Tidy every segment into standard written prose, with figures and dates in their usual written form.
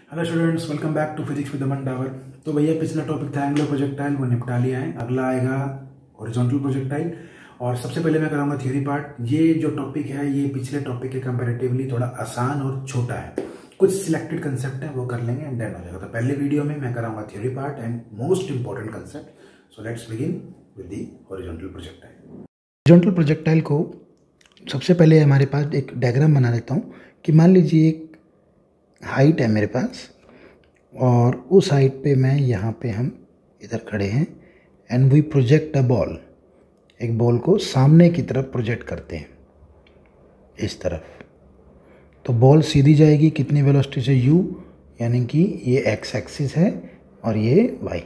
Hello students, welcome back to physics with Aman Dawar. तो भैया पिछला टॉपिक था एंगुलर प्रोजेक्टाइल, वो निपटा लिया है। अगला आएगा हॉरिजॉन्टल प्रोजेक्टाइल। और सबसे पहले मैं कराऊंगा थ्योरी पार्ट। ये जो टॉपिक है ये पिछले टॉपिक के कंपैरेटिवली थोड़ा आसान और छोटा है। कुछ सिलेक्टेड कंसेप्ट है वो कर लेंगे एंड देन हो जाएगा। तो पहले वीडियो में मैं कराऊंगा theory part and most important concept. So let's begin with the horizontal projectile. Horizontal projectile को सबसे पहले हमारे पास एक डायग्राम बना देता हूँ कि मान लीजिए एक हाइट है मेरे पास और उस हाइट पे मैं यहाँ पे हम इधर खड़े हैं and we project a ball. एक बॉल को सामने की तरफ प्रोजेक्ट करते हैं इस तरफ। तो बॉल सीधी जाएगी कितनी वेलोसिटी से, u, यानी कि ये x एक्सिस है और ये y।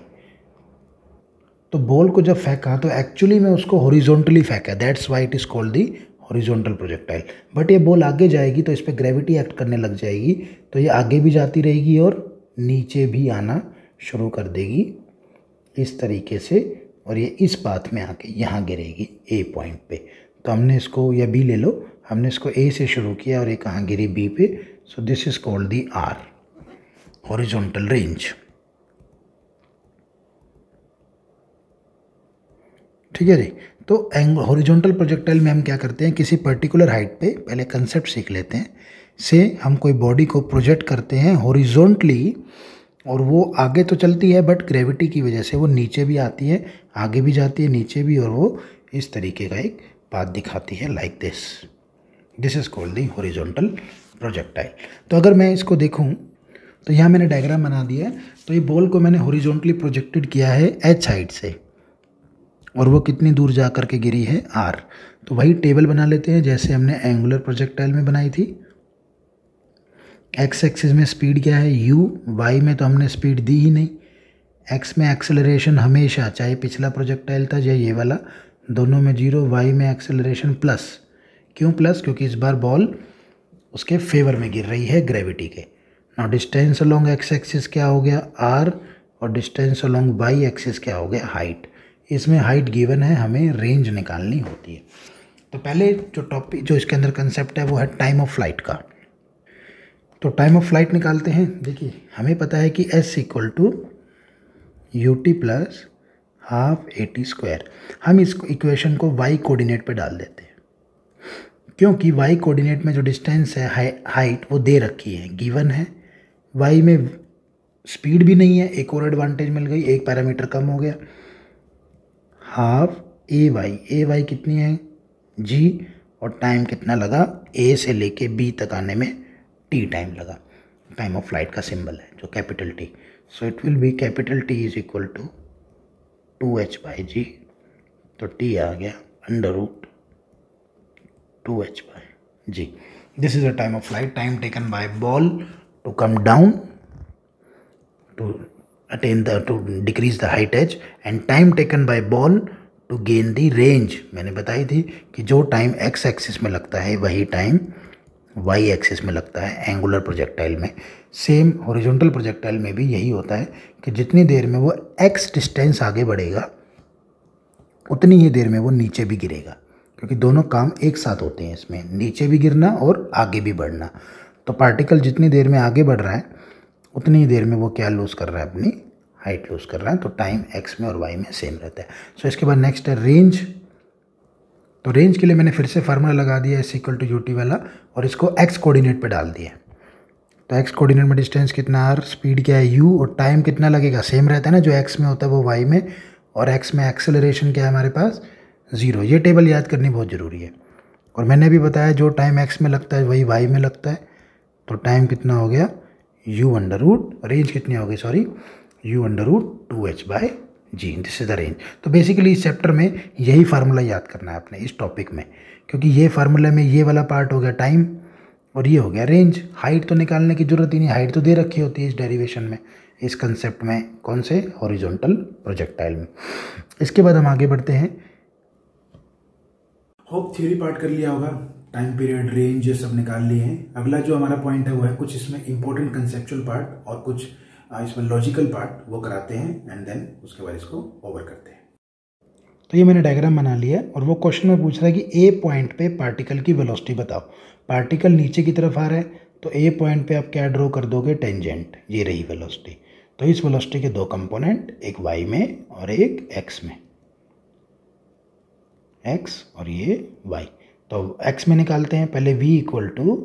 तो बॉल को जब फेंका तो एक्चुअली में उसको हॉरिजॉन्टली फेंका, that's why it is called the horizontal projectile. But ये बॉल आगे जाएगी तो इस पर ग्रेविटी एक्ट करने लग जाएगी, तो ये आगे भी जाती रहेगी और नीचे भी आना शुरू कर देगी इस तरीके से, और ये इस पाथ में आके यहाँ गिरेगी ए पॉइंट पे। तो हमने इसको, या बी ले लो, हमने इसको ए से शुरू किया और ये कहाँ गिरी, बी पे। So this is called the R, horizontal range. ठीक है जी। तो हॉरिजॉन्टल प्रोजेक्टाइल में हम क्या करते हैं, किसी पर्टिकुलर हाइट पे पहले कंसेप्ट सीख लेते हैं, से हम कोई बॉडी को प्रोजेक्ट करते हैं हॉरिजॉन्टली, और वो आगे तो चलती है बट ग्रेविटी की वजह से वो नीचे भी आती है, आगे भी जाती है, नीचे भी, और वो इस तरीके का एक पाथ दिखाती है like this. This is called the horizontal projectile. तो अगर मैं इसको देखूं तो यहाँ मैंने डायग्राम बना दिया है। तो ये बॉल को मैंने हॉरिजॉन्टली प्रोजेक्टेड किया है एच हाइट से, और वो कितनी दूर जा कर के गिरी है, आर। तो वही टेबल बना लेते हैं जैसे हमने एंगुलर प्रोजेक्टाइल में बनाई थी। एक्स एक्सिस में स्पीड क्या है, u, y में तो हमने स्पीड दी ही नहीं। x में एक्सेलरेशन हमेशा, चाहे पिछला प्रोजेक्टाइल था या ये वाला, दोनों में 0। y में एक्सेलरेशन प्लस। क्यों प्लस? क्योंकि इस बार बॉल उसके फेवर में गिर रही है ग्रेविटी के। Now distance along x axis क्या हो गया, r, और डिस्टेंस अलोंग y एक्सिस क्या हो गया, हाइट। इसमें हाइट गिवन है, हमें रेंज निकालनी होती है। तो पहले जो टॉपिक, जो इसके अंदर कंसेप्ट है वो है टाइम ऑफ फ्लाइट का। तो टाइम ऑफ फ्लाइट निकालते हैं। देखिए हमें पता है कि s equal to ut plus half at²। हम इस इक्वेशन को y कोऑर्डिनेट पे डाल देते हैं, क्योंकि y कोऑर्डिनेट में जो डिस्टेंस है, हाइट, वो दे रखी है, गिवन है। y में स्पीड भी नहीं है, एक और एडवांटेज मिल गई, एक पैरामीटर कम हो गया। हाफ ay कितनी है, g, और टाइम कितना लगा, a से लेके b तक आने में t टाइम लगा। टाइम ऑफ फ्लाइट का सिंबल है जो capital T। So it will be capital T is equal to 2h/g। तो t आ गया √2h/g। This is a time of flight, time taken by ball to come down to to decrease the height edge, and time taken by ball to gain the range। मैंने बताई थी कि जो time x axis में लगता है वही time y axis में लगता है एंगुलर प्रोजेक्टाइल में। सेम हॉरिजॉन्टल प्रोजेक्टाइल में भी यही होता है कि जितनी देर में वो x डिस्टेंस आगे बढ़ेगा उतनी ही देर में वो नीचे भी गिरेगा, क्योंकि दोनों काम एक साथ होते हैं इसमें, नीचे भी गिरना और आगे भी बढ़ना। तो पार्टिकल जितनी देर में आगे बढ़ रहा है उतनी ही देर में वो क्या लूज़ कर रहा है, अपनी हाइट लूज़ कर रहा है। तो टाइम x में और y में सेम रहता है। सो इसके बाद नेक्स्ट है रेंज। तो रेंज के लिए मैंने फिर से फार्मूला लगा दिया s इक्वल टू ut वाला, और इसको x कोऑर्डिनेट पे डाल दिया। तो x कोऑर्डिनेट में डिस्टेंस कितना r, स्पीड क्या है u, और टाइम कितना लगेगा, सेम रहता है ना, जो x में होता है वो y में, और x में एक्सेलरेशन क्या है हमारे पास, 0। ये टेबल याद करनी बहुत ज़रूरी है। और मैंने भी बताया जो टाइम x में लगता है वही y में लगता है। तो टाइम कितना हो गया, रेंज कितनी हो गई, sorry, u√2h/g। This is the range. तो बेसिकली इस चैप्टर में यही फार्मूला याद करना है आपने इस टॉपिक में, क्योंकि ये फार्मूला में ये वाला पार्ट हो गया टाइम और ये हो गया रेंज। हाइट तो निकालने की जरूरत ही नहीं, हाइट तो दे रखी होती है इस डेरिवेशन में, इस कंसेप्ट में। कौन से, हॉरिजॉन्टल प्रोजेक्टाइल में। इसके बाद हम आगे बढ़ते हैं। होप थ्योरी पार्ट कर लिया होगा, टाइम पीरियड, रेंज, ये सब निकाल लिए हैं। अगला जो हमारा पॉइंट है वो है कुछ इसमें इंपॉर्टेंट कंसेप्चुअल पार्ट और कुछ इसमें लॉजिकल पार्ट, वो कराते हैं एंड देन उसके बाद इसको ओवर करते हैं। तो ये मैंने डायग्राम बना लिया और वो क्वेश्चन में पूछ रहा है कि ए पॉइंट पे पार्टिकल की वेलोसिटी बताओ। पार्टिकल नीचे की तरफ आ रहा है तो ए पॉइंट पे आप क्या ड्रॉ कर दोगे, टेंजेंट, ये रही वेलोसिटी। तो इस वेलोसिटी के दो कंपोनेंट, एक वाई में और एक एक्स में, एक्स और ये वाई। तो एक्स में निकालते हैं पहले, v equal to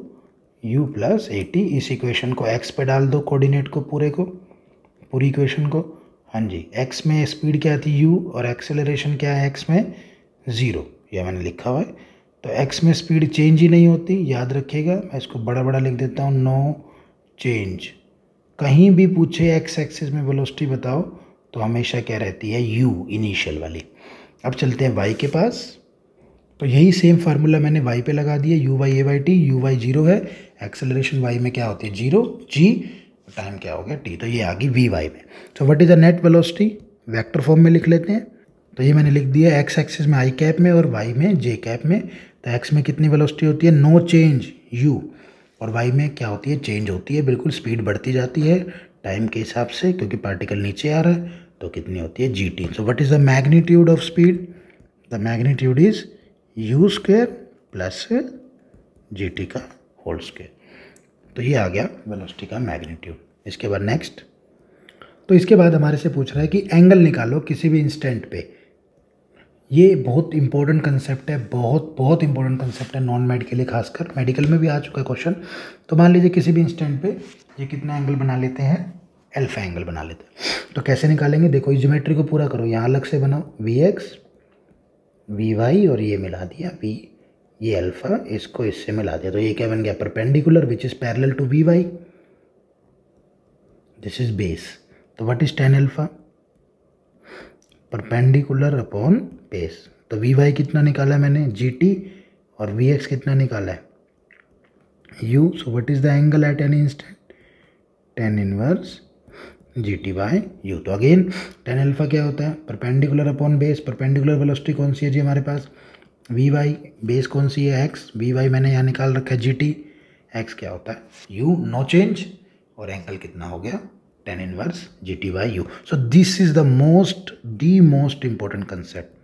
u plus a t. इस इक्वेशन को एक्स पे डाल दो, कोऑर्डिनेट को पूरे को, पूरी इक्वेशन को। हाँ जी, एक्स में स्पीड क्या थी u और एक्सेलरेशन क्या है एक्स में, 0, यह मैंने लिखा हुआ है। तो एक्स में स्पीड चेंज ही नहीं होती, याद रखिएगा। मैं इसको बड़ा बड़ा लिख देता हूँ, नो चेंज। कहीं भी पूछे एक्स एक्सिस में वेलोसिटी बताओ तो हमेशा क्या रहती है, u इनिशियल वाली। अब चलते हैं y के पास। तो यही सेम फार्मूला मैंने y पे लगा दिया, u by a by t. U y 0 है, एक्सेलरेशन y में क्या होती है, 0 g, टाइम क्या हो गया t। तो ये आ गई वी वाई में। तो what is the net velocity, vector form में लिख लेते हैं। तो ये मैंने लिख दिया एक्स एक्सिस में आई कैप में और वाई में जे कैप में। तो एक्स में कितनी वेलोसिटी होती है, नो चेंज u, और वाई में क्या होती है, चेंज होती है, बिल्कुल स्पीड बढ़ती जाती है टाइम के हिसाब से, क्योंकि पार्टिकल नीचे आ रहा है। तो कितनी होती है, G T. So what is the magnitude of speed, the magnitude is you square plus G T का होल स्क्वायर। तो ये आ गया वेलोसिटी का मैग्नीट्यूड। इसके बाद नेक्स्ट, तो इसके बाद हमारे से पूछ रहा है कि एंगल निकालो किसी भी इंस्टेंट पे। ये बहुत इंपॉर्टेंट कंसेप्ट है, बहुत बहुत इंपॉर्टेंट कंसेप्ट है नॉन मेड के लिए, खासकर मेडिकल में भी आ चुका है क्वेश्चन। तो मान लीजिए किसी भी इंस्टेंट पे ये कितना एंगल बना लेते हैं, अल्फा एंगल बना लेते हैं। तो कैसे निकालेंगे, देखो इस ज्योमेट्री को पूरा करो, यहाँ अलग से बनाओ, वी एक्स वी वाई और ये मिला दिया वी, ये अल्फा, इसको इससे मिला दिया। तो ये क्या बन गया, perpendicular which is parallel to V Y, this is base. तो what is tan alpha, perpendicular upon base. तो वी वाई कितना निकाला है मैंने, जी टी, और वी एक्स कितना निकाला है, U. So what is the angle at any instant, tan inverse G T by U. तो अगेन टेन अल्फा क्या होता है, perpendicular upon base. Perpendicular velocity कौन सी है जी हमारे पास, वी वाई, बेस कौन सी है, एक्स। वी वाई मैंने यहाँ निकाल रखा है जी टी, एक्स क्या होता है, यू, नो चेंज, और एंगल कितना हो गया, tan inverse G T by u. So this is the most important concept,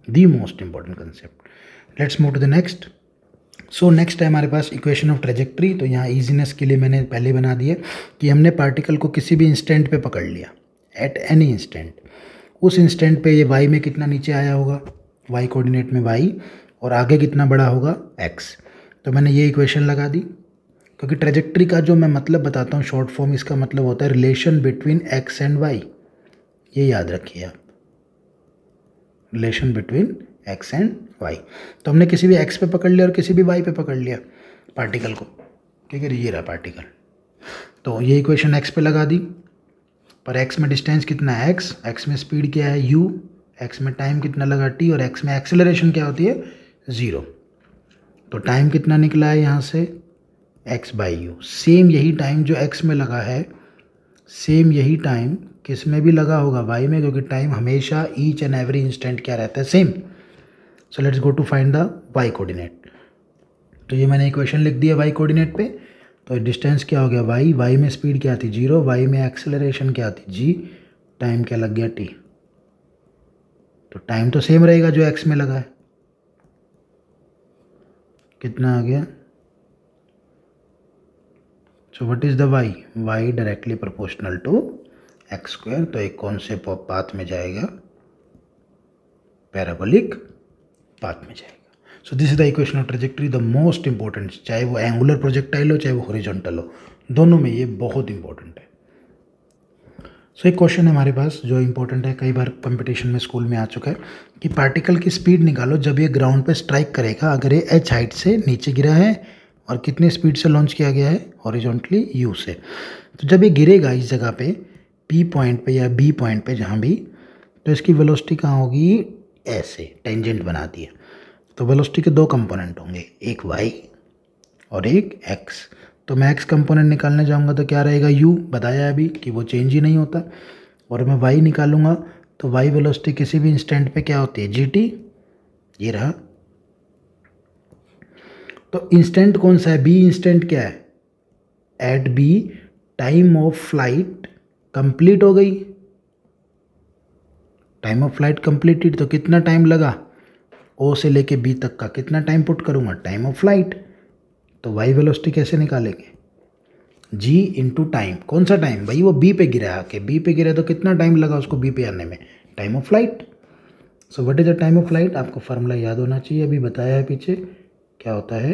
the most important concept. Let's move to the next. So next है हमारे पास equation of trajectory. तो यहाँ easiness के लिए मैंने पहले बना दिया कि हमने पार्टिकल को किसी भी इंस्टेंट पे पकड़ लिया, एट एनी इंस्टेंट। उस इंस्टेंट पे ये y में कितना नीचे आया होगा, y कोऑर्डिनेट में y, और आगे कितना बड़ा होगा, x। तो मैंने ये इक्वेशन लगा दी, क्योंकि ट्रेजेक्ट्री का जो मैं मतलब बताता हूँ शॉर्ट फॉर्म, इसका मतलब होता है relation between x and y। ये याद रखिए आप, relation between x and y। तो हमने किसी भी x पे पकड़ लिया और किसी भी y पे पकड़ लिया पार्टिकल को, ठीक है, ये रहा पार्टिकल। तो ये इक्वेशन x पे लगा दी, पर x में डिस्टेंस कितना है, x में स्पीड क्या है, u, x में टाइम कितना लगा t, और x में एक्सेलरेशन क्या होती है, 0। तो टाइम कितना निकला है यहाँ से, x बाई यू। सेम यही टाइम जो x में लगा है, सेम यही टाइम किस में भी लगा होगा, y में, क्योंकि टाइम हमेशा ईच एंड एवरी इंस्टेंट क्या रहता है, same. So let's go to find the y coordinate. तो ये मैंने इक्वेशन लिख दिया y कोऑर्डिनेट पे। तो डिस्टेंस क्या हो गया, y में स्पीड क्या थी, 0, y में एक्सेलरेशन क्या थी, g, टाइम क्या लग गया, t। तो टाइम तो सेम रहेगा जो x में लगा है, कितना आ गया। So what is the y directly proportional to x square. तो एक कौन से पाथ में जाएगा, पैराबोलिक पाथ में जाएगा। सो this is the equation of trajectory, the most important, चाहे वो एंगुलर प्रोजेक्टाइल हो चाहे वो हॉरिजॉन्टल हो, दोनों में ये बहुत इंपॉर्टेंट है। सो एक क्वेश्चन है हमारे पास जो इंपॉर्टेंट है, कई बार कंपटीशन में स्कूल में आ चुका है, कि पार्टिकल की स्पीड निकालो जब ये ग्राउंड पे स्ट्राइक करेगा, अगर ये h हाइट से नीचे गिरा है और कितने स्पीड से लॉन्च किया गया है, हॉरिजॉन्टली u से। तो जब ये गिरेगा इस जगह पे P पॉइंट पे या B पॉइंट पे जहाँ भी, तो इसकी वेलोसिटी कहाँ होगी, ऐसे टेंजेंट बना दिए। तो वेलोसिटी के दो कंपोनेंट होंगे, एक y और एक x। तो मैं x कंपोनेंट निकालने जाऊंगा तो क्या रहेगा, u, बताया अभी कि वो चेंज ही नहीं होता। और मैं y निकालूंगा तो y वेलोसिटी किसी भी इंस्टेंट पे क्या होती है, gt, ये रहा। तो इंस्टेंट कौन सा है, b इंस्टेंट क्या है, at b time of flight complete हो गई, टाइम ऑफ फ्लाइट कंप्लीटेड। तो कितना टाइम लगा, ओ से लेके बी तक का कितना टाइम पुट करूंगा, टाइम ऑफ फ्लाइट। तो वाई वेलोसिटी कैसे निकालेंगे, जी इंटू टाइम। कौन सा टाइम भाई? वो बी पे गिरा आके, बी पे गिरा तो कितना टाइम लगा उसको बी पे आने में? Time of flight. So what is the time of flight? आपको फार्मूला याद होना चाहिए, अभी बताया है पीछे, क्या होता है?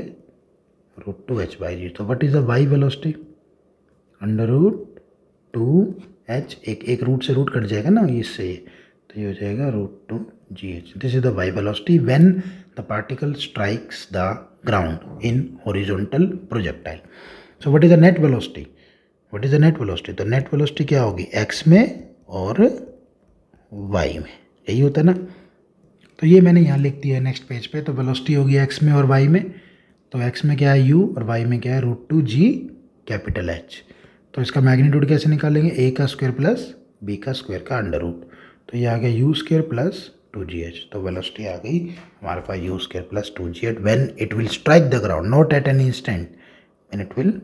√2h/g। तो what is the y velocity? √2h, एक रूट से रूट कट जाएगा ना इससे, तो ये हो जाएगा √2gh। This is the y velocity when the particle strikes the ground in horizontal projectile. So what is the net velocity? What is the net velocity? तो नेट वेलोसिटी क्या होगी? x में और y में, यही होता है ना। तो ये मैंने यहाँ लिख दिया है नेक्स्ट पेज पे। तो वेलोसिटी होगी x में और y में। तो x में क्या है u और y में क्या है? √2g capital H। तो इसका मैग्नीट्यूड कैसे निकालेंगे? a का स्क्वायर प्लस b का स्क्वायर का अंडर रूट। तो ये आ गया u स्क्वायर प्लस 2gh। तो वेलोसिटी आ गई हमारे पास u square plus 2gh when it will strike the ground, not at any instant, when it will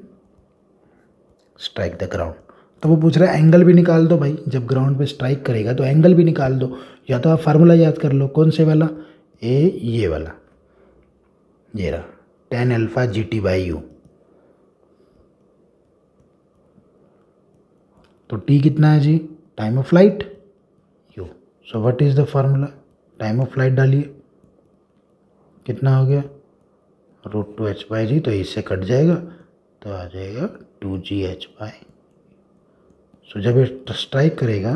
strike the ground. तो वो पूछ रहा है एंगल भी निकाल दो भाई, जब ग्राउंड पे स्ट्राइक करेगा तो एंगल भी निकाल दो। या तो आप फार्मूला याद कर लो, कौन से वाला? ये वाला, ये रहा, tan अल्फा GT/u। तो t कितना है जी? Time of flight, u। So what is the formula? Time of flight डालिए, कितना हो गया? √2h/g। तो इससे कट जाएगा तो आ जाएगा 2gh/। सो जब ये स्ट्राइक करेगा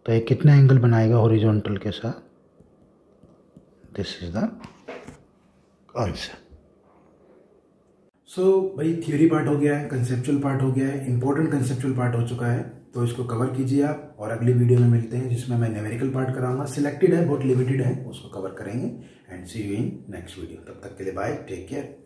तो ये कितना एंगल बनाएगा हॉरिजॉन्टल के साथ? This is the answer. So भाई थियोरी पार्ट हो गया है, कंसेप्चुअल पार्ट हो गया है, इंपॉर्टेंट कंसेप्चुअल पार्ट हो चुका है। तो इसको कवर कीजिए आप, और अगली वीडियो में मिलते हैं जिसमें मैं न्यूमेरिकल पार्ट कराऊंगा। सिलेक्टेड है, बहुत लिमिटेड है, उसको कवर करेंगे। And see you in next video. तब तक के लिए बाय, टेक केयर।